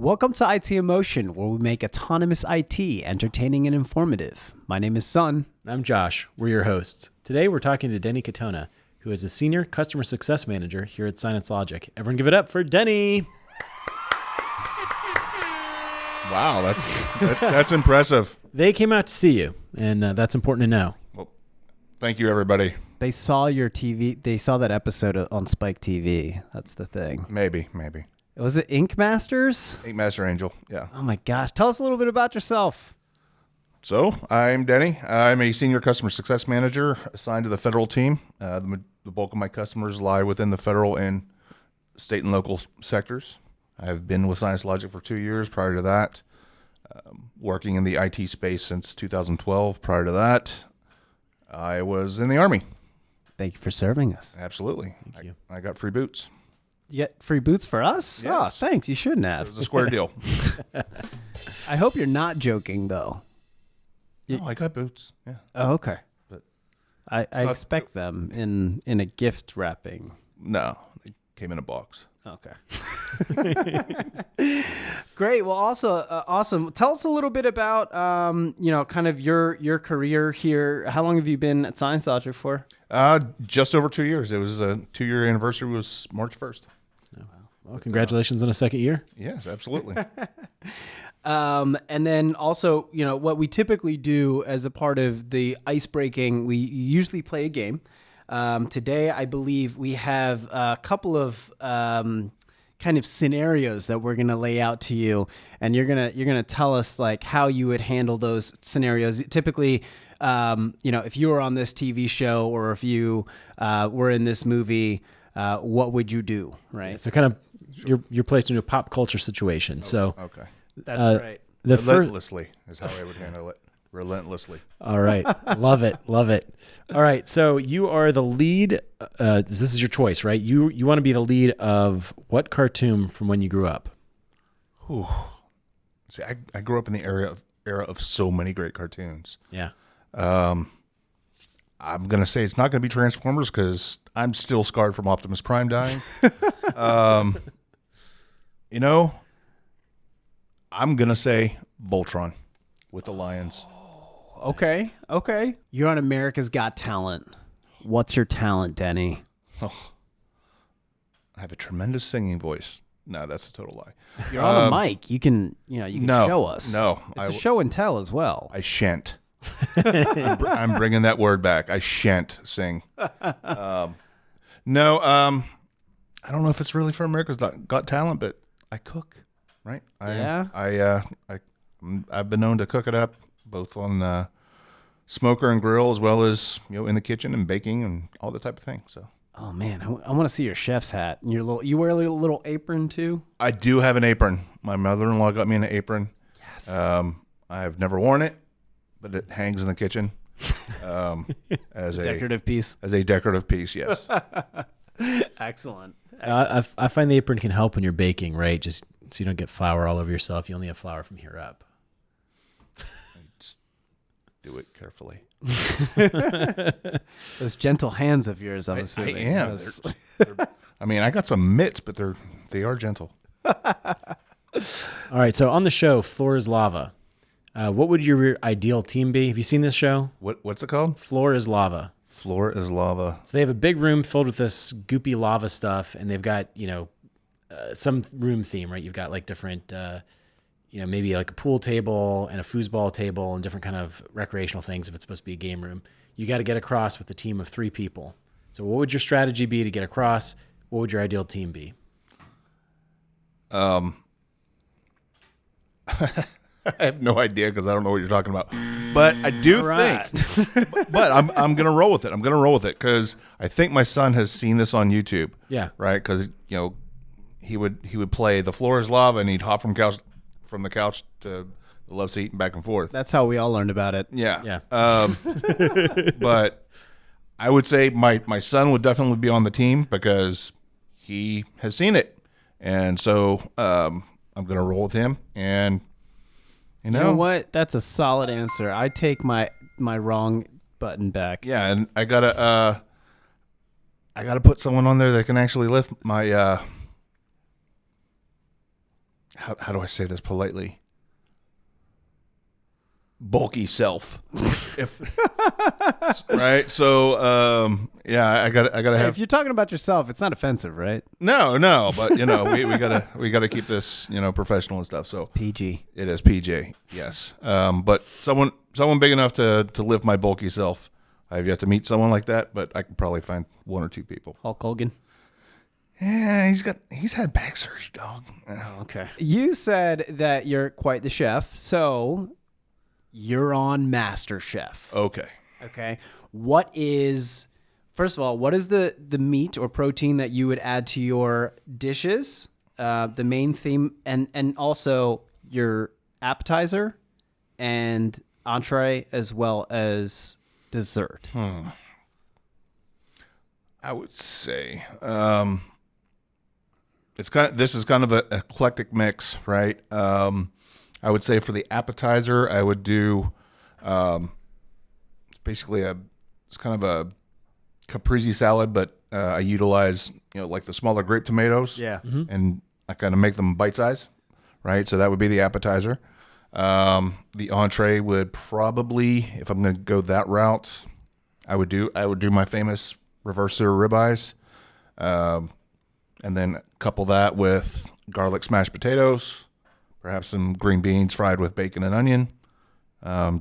Welcome to IT Emotion, where we make autonomous IT entertaining and informative. My name is Sun. And I'm Josh. We're your hosts. Today we're talking to Denny Katona, who is a Senior Customer Success Manager here at ScienceLogic. Everyone give it up for Denny. Wow, that's impressive. They came out to see you, and that's important to know. Well, thank you, everybody. They saw your TV. They saw that episode on Spike TV. That's the thing. Maybe. Was it Ink Masters? Ink Master Angel, yeah. Oh my gosh. Tell us a little bit about yourself. So, I'm Denny. I'm a Senior Customer Success Manager assigned to the federal team. The bulk of my customers lie within the federal and state and local sectors. I've been with ScienceLogic for 2 years. Prior to that, working in the IT space since 2012. Prior to that, I was in the Army. Thank you for serving us. Absolutely. Thank you. I got free boots. You get free boots for us? Yes. Oh, thanks. You shouldn't It have. was a square deal. I hope you're not joking, though. No, I got boots. Yeah. Oh, okay. But I not- expect them in a gift wrapping. No, they came in a box. Okay. Great. Well, also awesome. Tell us a little bit about kind of your career here. How long have you been at ScienceLogic for? Just over 2 years. It was a 2-year anniversary was March 1st. Well, congratulations on a second year. Yes, absolutely. And then also, what we typically do as a part of the ice breaking, we usually play a game. Today, I believe we have a couple of kind of scenarios that we're going to lay out to you, and you're gonna tell us like how you would handle those scenarios. Typically, if you were on this TV show or if you were in this movie, what would you do? Right. So kind of you're placed into a pop culture situation. So Okay. That's right. the first. Relentlessly is how I would handle it. Relentlessly. All right. Love it. All right. So you are the lead. This is your choice, right? You want to be the lead of what cartoon from when you grew up? Whew. See, I grew up in the era of so many great cartoons. Yeah. I'm going to say it's not going to be Transformers because I'm still scarred from Optimus Prime dying. I'm going to say Voltron with the Lions. Okay. You're on America's Got Talent. What's your talent, Denny? Oh, I have a tremendous singing voice. No, that's a total lie. You're on a mic. You can No, show us. no, It's a show and tell as well. I shan't. I'm bringing that word back. I shan't sing. No, I don't know if it's really for America's Got Talent, but I cook, right? I've been known to cook it up, both on smoker and grill, as well as in the kitchen and baking and all that type of thing. So. Oh man, I want to see your chef's hat and you wear a little apron too. I do have an apron. My mother-in-law got me an apron. Yes. I've never worn it, but it hangs in the kitchen as a Decorative piece. As a decorative piece, yes. Excellent. I find the apron can help when you're baking, right? Just so you don't get flour all over yourself. You only have flour from here up. Just do it carefully. Those gentle hands of yours, I'm assuming. I am. I got some mitts, but they are gentle. All right. So on the show, Floor is Lava. What would your ideal team be? Have you seen this show? What's it called? Floor is Lava. Floor is Lava. So they have a big room filled with this goopy lava stuff, and they've got, some room theme, right? You've got like different, maybe like a pool table and a foosball table and different kind of recreational things if it's supposed to be a game room. You got to get across with a team of 3 people. So what would your strategy be to get across? What would your ideal team be? I have no idea because I don't know what you're talking about. But I do think, but I'm going to roll with it. I'm going to roll with it because I think my son has seen this on YouTube. Yeah. Right? Because, he would play The Floor is Lava and he'd hop from the couch to the love seat and back and forth. That's how we all learned about it. Yeah. But I would say my son would definitely be on the team because he has seen it. And so I'm going to roll with him. And, You know what? That's a solid answer. I take my wrong button back. Yeah, and I gotta put someone on there that can actually lift my how do I say this politely? Bulky self. If right. So yeah, I gotta Hey, have if you're talking about yourself, it's not offensive, right? no, but we gotta keep this professional and stuff. So PG. it is PJ, yes. But someone big enough to lift my bulky self. I have yet to meet someone like that, but I could probably find one or two people. Hulk Hogan. Yeah, he's had back surgery, dog. Oh, okay. You said that you're quite the chef, so you're on Master Chef. Okay. Okay. First of all, what is the meat or protein that you would add to your dishes? The main theme, and also your appetizer and entree as well as dessert. I would say this is kind of an eclectic mix, right? I would say for the appetizer, I would do it's kind of a caprese salad, but I utilize like the smaller grape tomatoes, Yeah. and I kind of make them bite size, right? So that would be the appetizer. The entree would probably, if I'm going to go that route, I would do my famous reverse sear ribeyes, and then couple that with garlic smashed potatoes, perhaps some green beans fried with bacon and onion.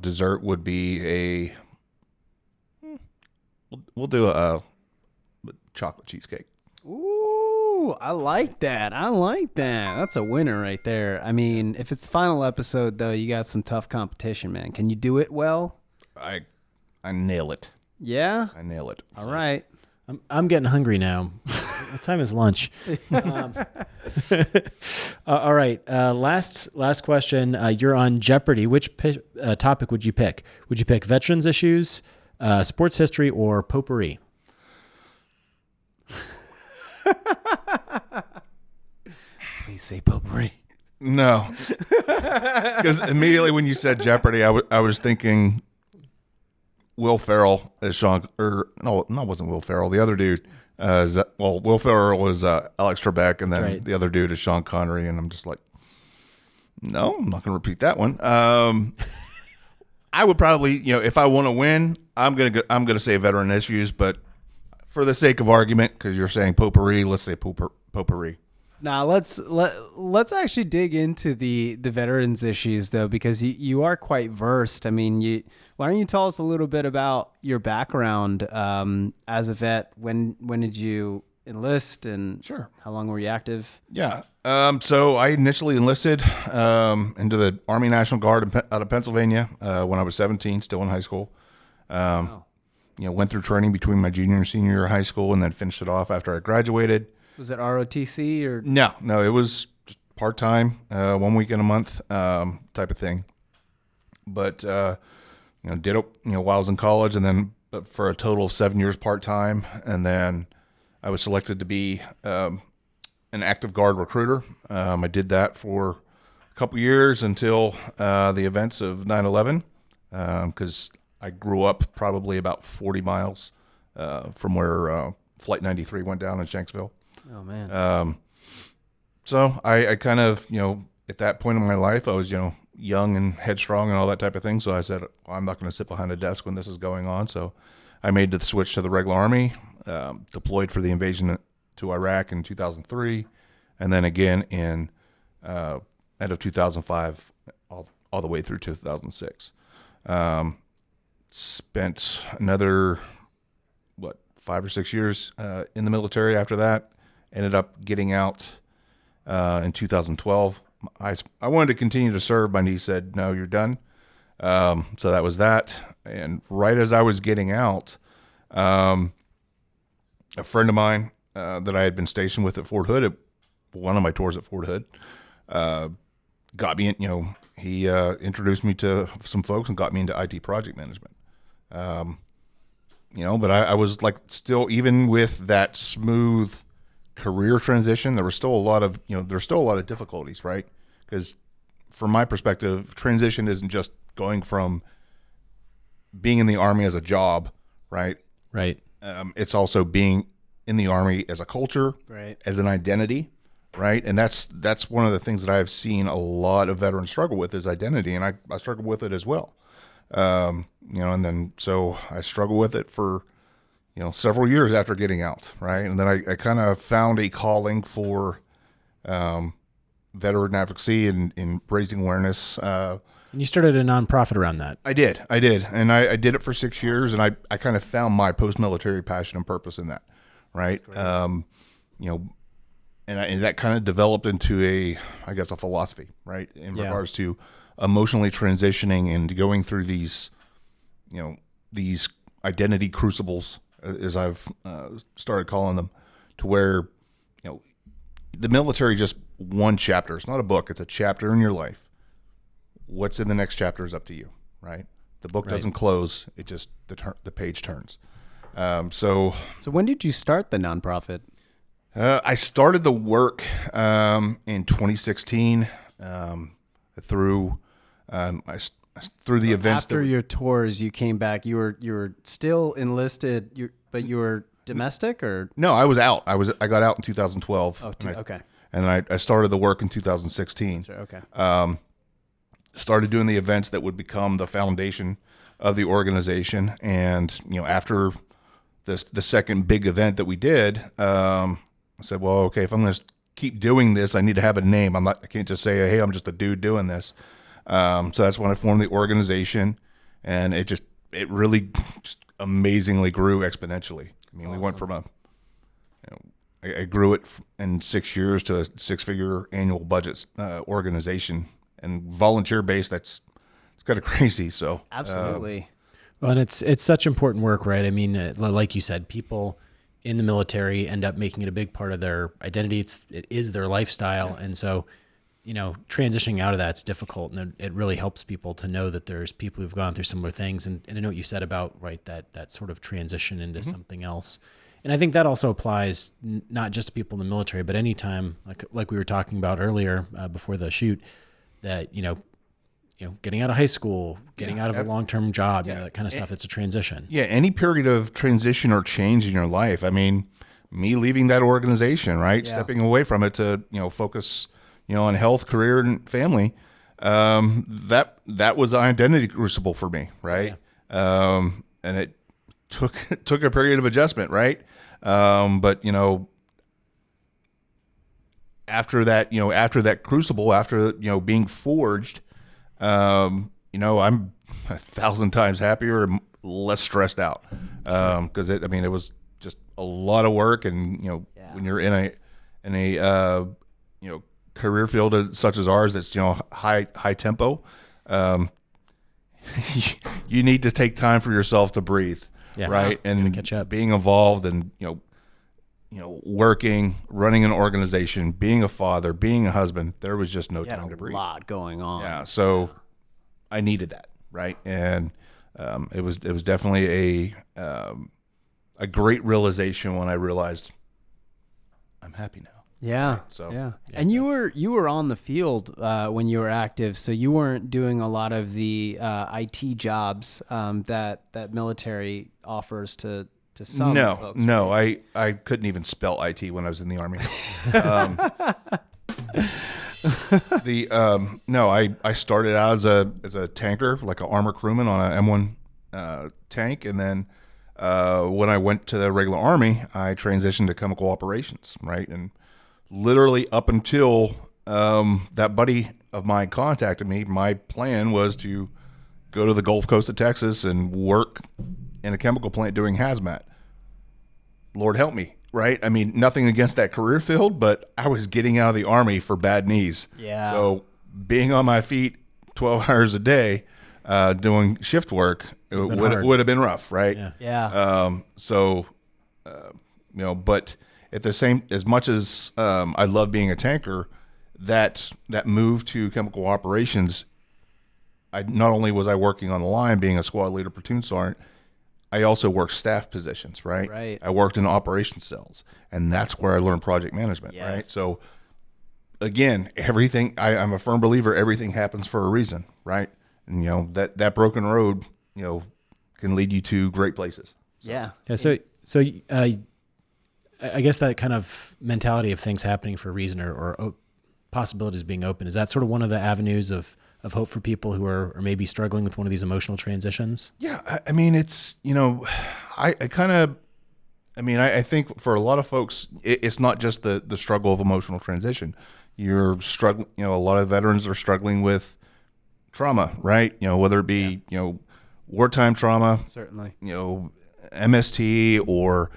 Dessert would be we'll do a chocolate cheesecake. Ooh, I like that. That's a winner right there. I mean, if it's the final episode, though, you got some tough competition, man. Can you do it well? I nail it. Yeah? I nail it. All right. I'm getting hungry now. What time is lunch? All right. Last question. You're on Jeopardy. Which topic would you pick? Would you pick veterans issues, sports history, or potpourri? Please say potpourri. No, because immediately when you said Jeopardy, I was thinking Will Ferrell as Sean, or no, it wasn't Will Ferrell. The other dude, Will Ferrell was Alex Trebek, and then right. The other dude is Sean Connery, and I'm just like, no, I'm not going to repeat that one. I would probably, if I want to win, I'm gonna say veteran issues, but for the sake of argument, because you're saying potpourri, let's say potpourri. Now let's actually dig into the veterans issues though, because you are quite versed. I mean, why don't you tell us a little bit about your background as a vet? When did you enlist, and Sure. how long were you active? Yeah. So I initially enlisted into the Army National Guard out of Pennsylvania when I was 17, still in high school. Went through training between my junior and senior year of high school, and then finished it off after I graduated. Was it ROTC or? No, it was just part-time, 1 week in a month type of thing. But, did it, while I was in college, and then for a total of 7 years part-time. And then I was selected to be an active guard recruiter. I did that for a couple years until the events of 9/11, because I grew up probably about 40 miles from where Flight 93 went down in Shanksville. Oh man. So I kind of, at that point in my life, I was, young and headstrong and all that type of thing. So I said, well, I'm not going to sit behind a desk when this is going on. So I made the switch to the regular Army, deployed for the invasion to Iraq in 2003, and then again in end of 2005, all the way through 2006. Spent another 5 or 6 years in the military after that. Ended up getting out in 2012. I wanted to continue to serve. My niece said, no, you're done. So that was that. And right as I was getting out, a friend of mine that I had been stationed with at Fort Hood, at one of my tours at Fort Hood, got me in, he introduced me to some folks and got me into IT project management. But I was like, still, even with that smooth career transition, there was still a lot of, there's still a lot of difficulties, right? Because from my perspective, transition isn't just going from being in the Army as a job, right? Right. It's also being in the Army as a culture, Right. as an identity, right? And that's one of the things that I've seen a lot of veterans struggle with is identity, and I struggle with it as well. And then so I struggled with it for several years after getting out, right? And then I kind of found a calling for veteran advocacy and in raising awareness. And you started a nonprofit around that. I did, and I did it for 6 years, and I kind of found my post-military passion and purpose in that, right? And that kind of developed into a philosophy, right, in regards to emotionally transitioning and going through these identity crucibles, as I've started calling them, to where the military is just one chapter. It's not a book; it's a chapter in your life. What's in the next chapter is up to you, right? The book doesn't close; it just the page turns. So when did you start the nonprofit? I started the work in 2016 through the events. After your tours, you came back. You were still enlisted, but you were domestic, or no? I was out. I got out in 2012. Oh, okay. And I started the work in 2016. Sure, okay. Started doing the events that would become the foundation of the organization, and after the second big event that we did, I said, well, okay, if I'm going to keep doing this, I need to have a name. I can't just say, hey, I'm just a dude doing this. So that's when I formed the organization, and it really just amazingly grew exponentially. I mean, we went from I grew it in 6 years to a 6-figure annual budget organization, and volunteer based. It's kind of crazy. So absolutely. Well, and it's such important work, right? I mean, like you said, people in the military end up making it a big part of their identity. It is their lifestyle. And so, transitioning out of that's difficult. And it really helps people to know that there's people who've gone through similar things. And I know what you said about, right, that sort of transition into something else. And I think that also applies not just to people in the military, but anytime, like we were talking about earlier before the shoot, that, getting out of high school, getting out of a long-term job, that kind of stuff. It's a transition. Yeah, any period of transition or change in your life. I mean, me leaving that organization, right, stepping away from it to focus, on health, career, and family. That was an identity crucible for me, right? Yeah. And it took a period of adjustment, right? But after that crucible, after being forged. I'm 1,000 times happier and less stressed out. Because it was just a lot of work, and when you're in a career field such as ours, that's high tempo. You need to take time for yourself to breathe, right? And catch up. Being involved and working, running an organization, being a father, being a husband, there was just no time to breathe. A lot going on. Yeah, so I needed that, right? And it was definitely a great realization when I realized I'm happy now. Yeah. Right? So yeah. And you were on the field when you were active, so you weren't doing a lot of the IT jobs that military offers to some folks. No, I couldn't even spell IT when I was in the Army. I started out as a tanker, like an armor crewman on an M1 tank, and then when I went to the regular Army, I transitioned to chemical operations, right? And literally up until that buddy of mine contacted me, my plan was to go to the Gulf Coast of Texas and work in a chemical plant doing hazmat. Lord help me, right? I mean, nothing against that career field, but I was getting out of the Army for bad knees. Yeah. So being on my feet 12 hours a day doing shift work, it would have been rough, right? Yeah. But at the same, as much as I love being a tanker, that move to chemical operations, not only was I working on the line, being a squad leader, platoon sergeant, I also worked staff positions, right? Right. I worked in operations cells, and that's where I learned project management, Yes. right? So again, everything, I'm a firm believer, everything happens for a reason, right? And that broken road, can lead you to great places. Yeah. Yeah. So I guess that kind of mentality of things happening for a reason or possibilities being open, is that sort of one of the avenues of hope for people who are maybe struggling with one of these emotional transitions? Yeah. I mean, it's, I think for a lot of folks, it's not just the struggle of emotional transition. You're struggling, a lot of veterans are struggling with trauma, right? Whether it be, wartime trauma, Certainly. MST or,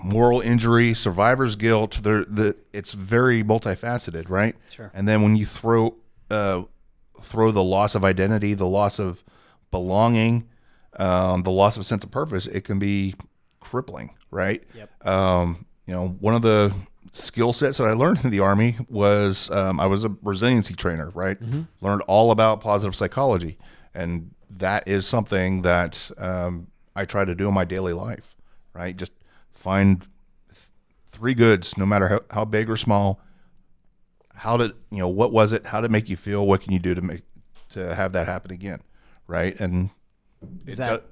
moral injury, survivor's guilt. It's very multifaceted, right? Sure. And then when you throw the loss of identity, the loss of belonging, the loss of sense of purpose, it can be crippling, right? Yep. One of the skill sets that I learned in the Army was I was a resiliency trainer, right? Mm-hmm. Learned all about positive psychology. And that is something that I try to do in my daily life, right? Just find three goods, no matter how big or small. What was it? How did it make you feel? What can you do to have that happen again, right? And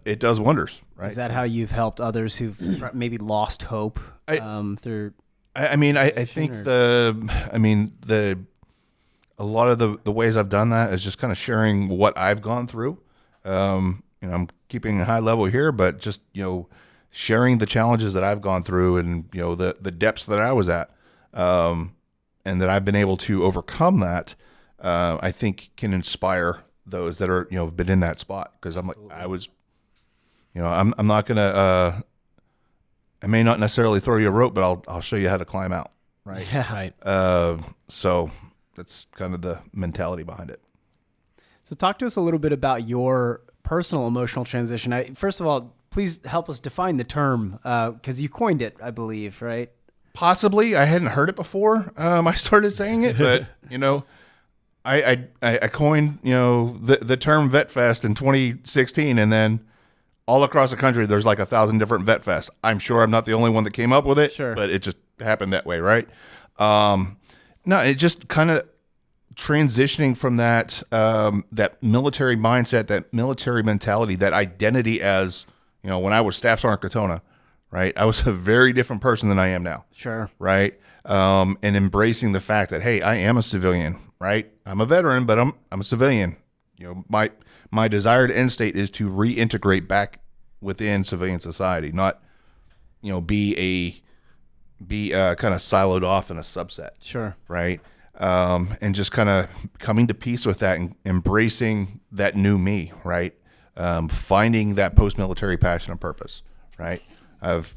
it does wonders, right? Is that how you've helped others who've maybe lost hope through? I think a lot of the ways I've done that is just kind of sharing what I've gone through. I'm keeping a high level here, but just, sharing the challenges that I've gone through and, the depths that I was at, and that I've been able to overcome that, I think can inspire those that are, have been in that spot. Cause I'm like, I was, I'm not going to, I may not necessarily throw you a rope, but I'll show you how to climb out. Right. Yeah. Right. So that's kind of the mentality behind it. So talk to us a little bit about your personal emotional transition. First of all, please help us define the term, because you coined it, I believe, right? Possibly. I hadn't heard it before. I started saying it, but I coined the term Vet Fest in 2016, and then all across the country there's like 1,000 different Vet Fests. I'm sure I'm not the only one that came up with it, sure, but it just happened that way, right? No, it just kind of transitioning from that military mindset, that military mentality, that identity as, when I was Staff Sergeant Katona, right? I was a very different person than I am now. Sure. Right. And embracing the fact that, hey, I am a civilian, right? I'm a veteran, but I'm a civilian. My desired end state is to reintegrate back within civilian society, not, be kind of siloed off in a subset. Sure. Right. And just kind of coming to peace with that and embracing that new me, right? Finding that post-military passion and purpose, right? I've,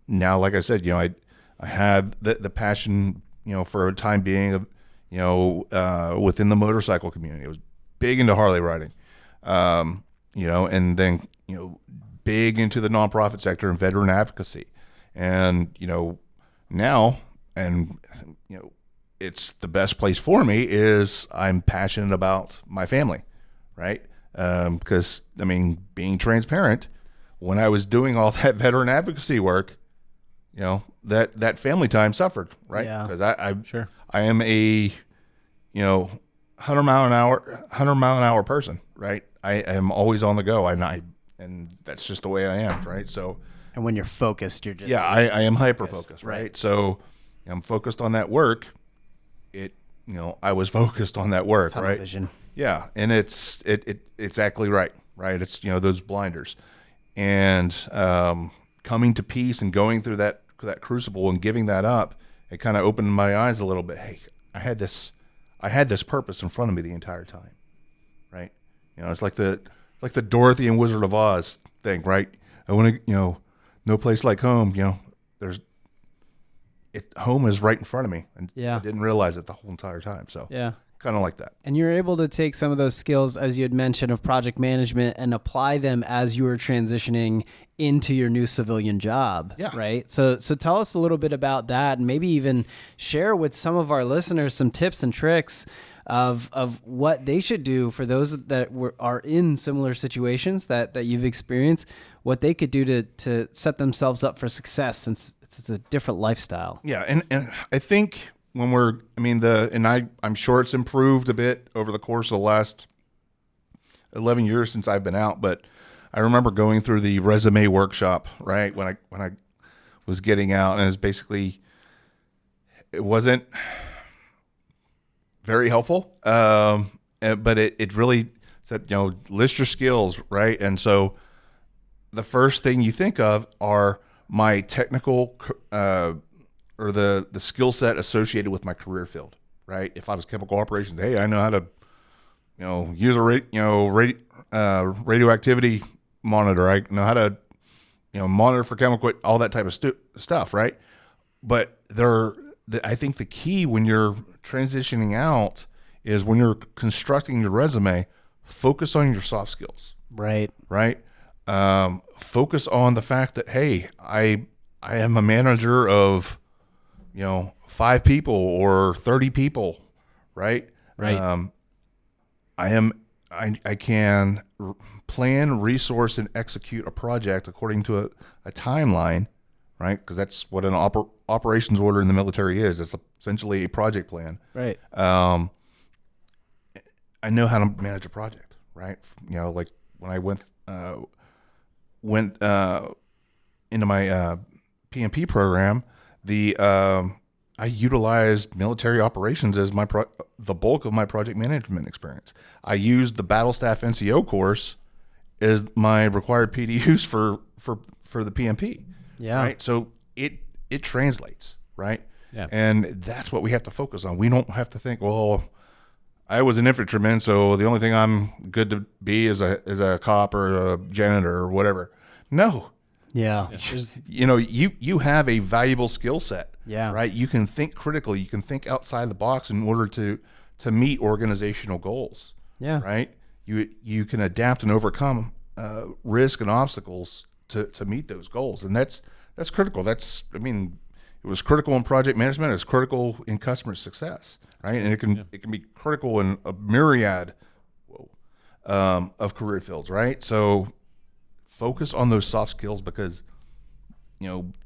now, like I said, I have the passion, for a time being of, within the motorcycle community. I was big into Harley riding, and then, big into the nonprofit sector and veteran advocacy. And, now, and, it's the best place for me is I'm passionate about my family, right? Because, being transparent, when I was doing all that veteran advocacy work, that family time suffered, right? Yeah. Because Sure. I am a, 100 mile an hour person, right? I am always on the go. And that's just the way I am, right? So, and when you're focused, you're just I am hyper focused, right? Right. So I'm focused on that work. I was focused on that work, tunnel right? vision. Yeah, and it's exactly right? It's those blinders, and coming to peace and going through that crucible and giving that up, it kind of opened my eyes a little bit. Hey, I had this purpose in front of me the entire time, right? It's like the Dorothy and Wizard of Oz thing, right? I want to, no place like home. Home is right in front of me, and Yeah. I didn't realize it the whole entire time. So Yeah. kind of like that. And you're able to take some of those skills, as you had mentioned, of project management and apply them as you were transitioning into your new civilian job. Yeah. Right. So tell us a little bit about that, and maybe even share with some of our listeners some tips and tricks of what they should do for those that are in similar situations that you've experienced, what they could do to set themselves up for success, since it's a different lifestyle. Yeah. And I think when I'm sure it's improved a bit over the course of the last 11 years since I've been out, but I remember going through the resume workshop, right? When was getting out, and it's basically, it wasn't very helpful. But it really said, list your skills, right? And so the first thing you think of are my technical or the skill set associated with my career field, right? If I was chemical operations, hey, I know how to, use a radioactivity monitor. I know how to, monitor for chemical, all that type of stuff, right? But I think the key when you're transitioning out is when you're constructing your resume, focus on your soft skills. Right. Right. Focus on the fact that, hey, I am a manager of, 5 people or 30 people. Right. Right. I can plan, resource, and execute a project according to a timeline, right? Because that's what an operations order in the military is. It's essentially a project plan. Right. I know how to manage a project, right? Like when I went into my PMP program, I utilized military operations as the bulk of my project management experience. I used the Battle Staff NCO course as my required PDUs for the PMP. Yeah. Right. So it translates, right? Yeah. And that's what we have to focus on. We don't have to think, well, I was an infantryman, so the only thing I'm good to be is a cop or a janitor or whatever. No. Yeah. You have a valuable skill set. Yeah. Right. You can think critically. You can think outside the box in order to meet organizational goals. Yeah. Right. You can adapt and overcome risk and obstacles to meet those goals, and that's critical. It was critical in project management. It's critical in customer success. Right. And it can be critical in a myriad of career fields. Right. So focus on those soft skills because,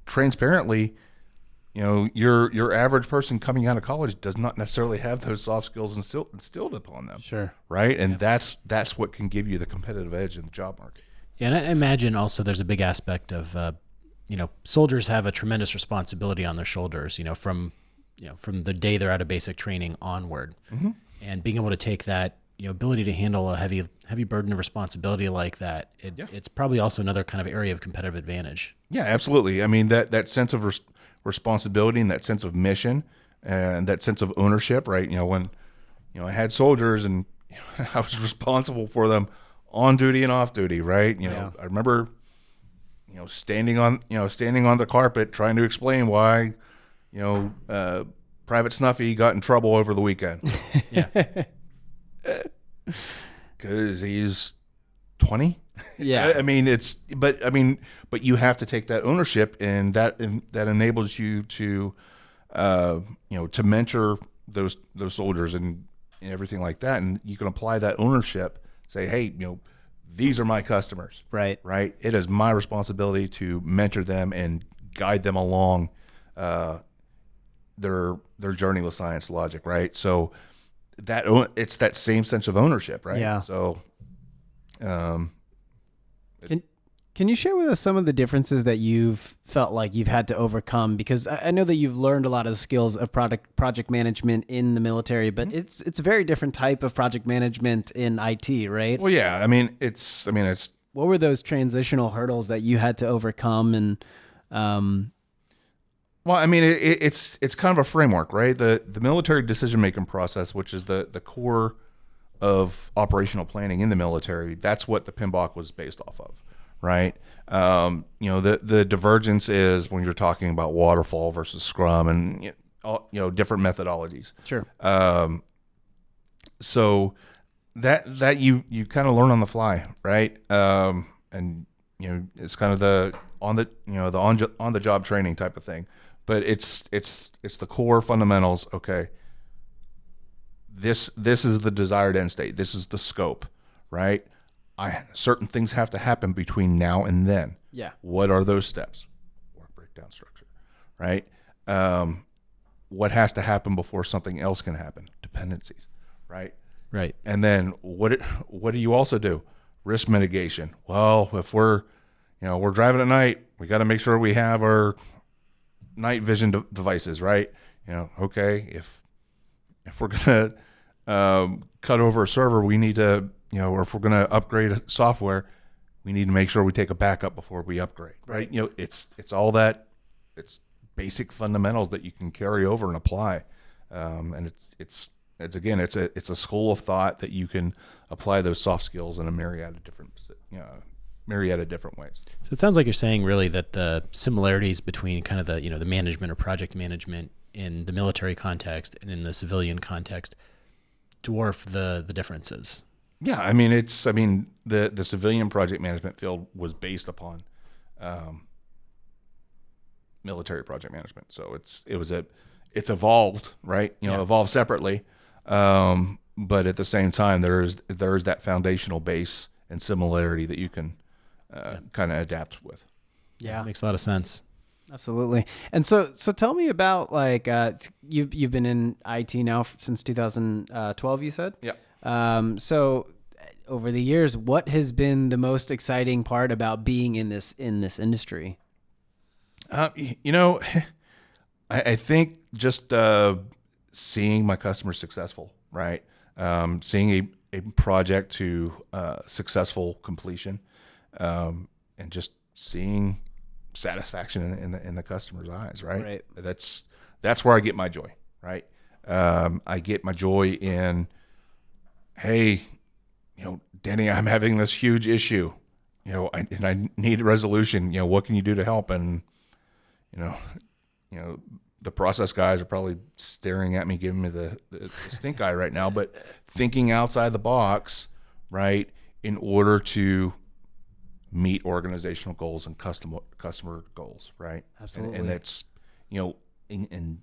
transparently, your average person coming out of college does not necessarily have those soft skills instilled upon them. Sure. Right. And that's what can give you the competitive edge in the job market. Yeah, and I imagine also there's a big aspect of, soldiers have a tremendous responsibility on their shoulders, from the day they're out of basic training onward. Mm-hmm. And being able to take that, ability to handle a heavy burden of responsibility like that, it's probably also another kind of area of competitive advantage. Yeah, absolutely. I mean, that sense of responsibility and that sense of mission and that sense of ownership, right? When, I had soldiers and I was responsible for them on duty and off duty, right? I remember, standing on the carpet trying to explain why, Private Snuffy got in trouble over the weekend. Yeah. Because he's 20. Yeah. But you have to take that ownership, and that enables you to, to mentor those soldiers and everything like that. And you can apply that ownership, say, hey, these are my customers. Right. Right. It is my responsibility to mentor them and guide them along, their journey with ScienceLogic. Right. So it's that same sense of ownership. Right. Yeah. So, Can you share with us some of the differences that you've felt like you've had to overcome? Because I know that you've learned a lot of skills of project management in the military, but it's a very different type of project management in IT, right? well, yeah, it's What were those transitional hurdles that you had to overcome? And it's kind of a framework, right? The military decision-making process, which is the core of operational planning in the military, that's what the PMBOK was based off of, right? The divergence is when you're talking about waterfall versus Scrum and different methodologies. Sure. So that you kind of learn on the fly, right? And it's kind of the on the job training type of thing. But it's the core fundamentals. Okay, this is the desired end state. This is the scope, right? Certain things have to happen between now and then. Yeah. What are those steps? Work breakdown structure, right? What has to happen before something else can happen? Dependencies, right? Right. And then what do you also do? Risk mitigation. Well, if we're driving at night, we got to make sure we have our night vision devices, right? Okay, if we're gonna cut over a server, we need to, or if we're gonna upgrade software, we need to make sure we take a backup before we upgrade, right? It's all that, it's basic fundamentals that you can carry over and apply, and it's a school of thought that you can apply those soft skills in a myriad of different ways. So it sounds like you're saying really that the similarities between kind of the management or project management in the military context and in the civilian context dwarf the differences. Yeah, the civilian project management field was based upon military project management, so it's evolved, right? Evolved separately, but at the same time, there's that foundational base and similarity that you can kind of adapt with. Yeah, makes a lot of sense. Absolutely. And so tell me about you've been in IT now since 2012, you said? Yeah. So over the years, what has been the most exciting part about being in this industry? I think just seeing my customers successful, right? Seeing a project to successful completion, and just seeing satisfaction in the customer's eyes, right? That's where I get my joy, right? I get my joy in, hey, Denny, I'm having this huge issue, and I need a resolution. What can you do to help? And the process guys are probably staring at me, giving me the stink eye right now, but thinking outside the box, right, in order to meet organizational goals and customer goals, right? Absolutely. And it's, and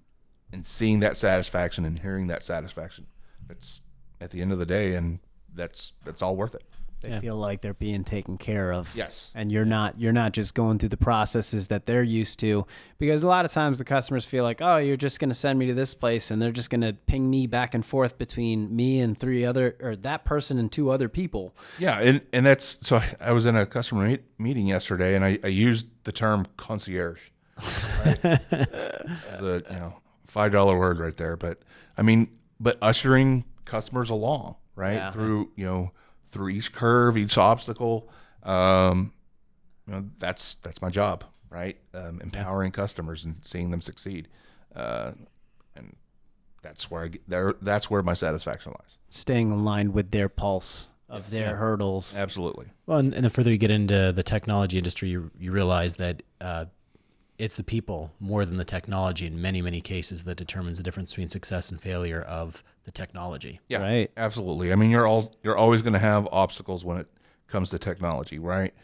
seeing that satisfaction and hearing that satisfaction, it's at the end of the day, and that's all worth it. They feel like they're being taken care of. Yes. And you're not just going through the processes that they're used to, because a lot of times the customers feel like, oh, you're just going to send me to this place and they're just going to ping me back and forth between me and that person and 2 other people. Yeah. And that's, so I was in a customer meeting yesterday, and I used the term concierge. Right? It's a, $5 word right there. But ushering customers along, right? Yeah. Through each curve, each obstacle, that's my job, right? Empowering customers and seeing them succeed, and that's where my satisfaction lies. Staying aligned with their pulse of their hurdles. Absolutely. Well, and the further you get into the technology industry, you realize that it's the people more than the technology in many, many cases that determines the difference between success and failure of the technology. Yeah, right. Absolutely. You're always going to have obstacles when it comes to technology, right?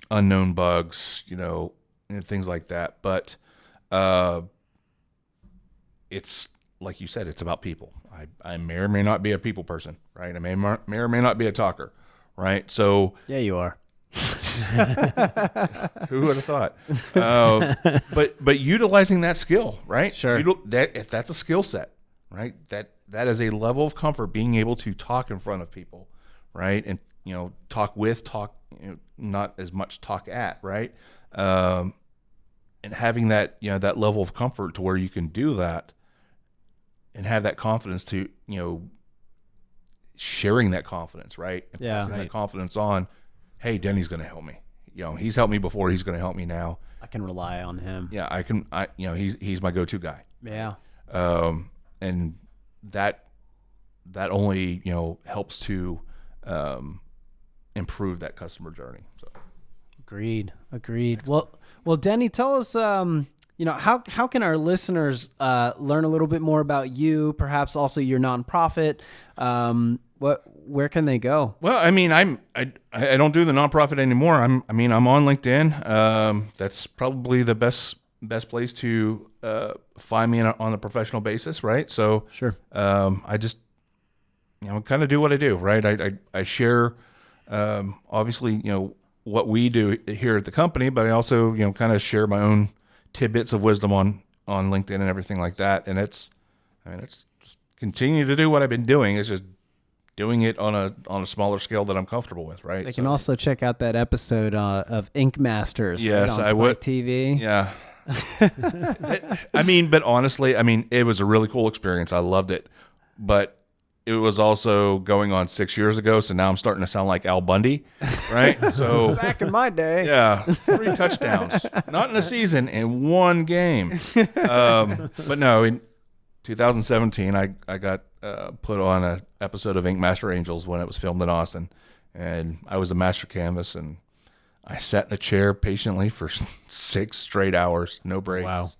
Unknown bugs, and things like that. But it's like you said, it's about people. I may or may not be a people person, right? I may or may not be a talker, right? So Yeah, you are. who would have thought? But utilizing that skill, right? Sure. If that's a skill set, right? That is a level of comfort, being able to talk in front of people, right? And talk, not as much talk at, right? And having that that level of comfort to where you can do that, and have that confidence to sharing that confidence, right? And passing that confidence on. Hey, Denny's going to help me. He's helped me before. He's going to help me now. I can rely on him. Yeah, I can. He's my go-to guy. Yeah. And that only helps to improve that customer journey. So, agreed. Well, Denny, tell us, how can our listeners learn a little bit more about you? Perhaps also your nonprofit. Where can they go? Well, I don't do the nonprofit anymore. I'm on LinkedIn. That's probably the best place to find me on a professional basis, right? So sure. I just kind of do what I do, right? I share obviously what we do here at the company, but I also kind of share my own tidbits of wisdom on LinkedIn and everything like that. And it's just continue to do what I've been doing. It's just doing it on a smaller scale that I'm comfortable with, right? They can also check out that episode of Ink Masters. Yes, right, on I would. TV. Yeah, I mean, but honestly, I mean, it was a really cool experience. I loved it, but it was also going on 6 years ago. So now I'm starting to sound like Al Bundy, right? So Back in my day. yeah, 3 touchdowns, not in a season, in one game. But no, in 2017, I got put on an episode of Ink Master Angels when it was filmed in Austin, and I was the master canvas, and I sat in a chair patiently for 6 straight hours, no breaks. Wow.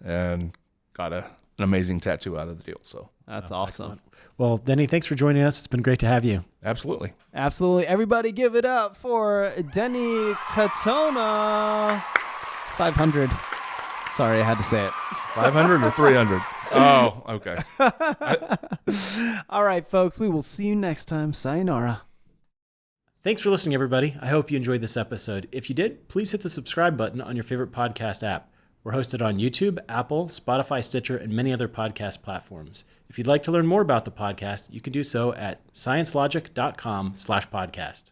And got an amazing tattoo out of the deal. So That's awesome. Excellent. Well, Denny, thanks for joining us. It's been great to have you. absolutely. Absolutely. Everybody give it up for Denny Katona. 500. Sorry, I had to say it. 500 or 300? Oh, okay. All right, folks. We will see you next time. Sayonara. Thanks for listening, everybody. I hope you enjoyed this episode. If you did, please hit the subscribe button on your favorite podcast app. We're hosted on YouTube, Apple, Spotify, Stitcher, and many other podcast platforms. If you'd like to learn more about the podcast, you can do so at ScienceLogic.com/podcast.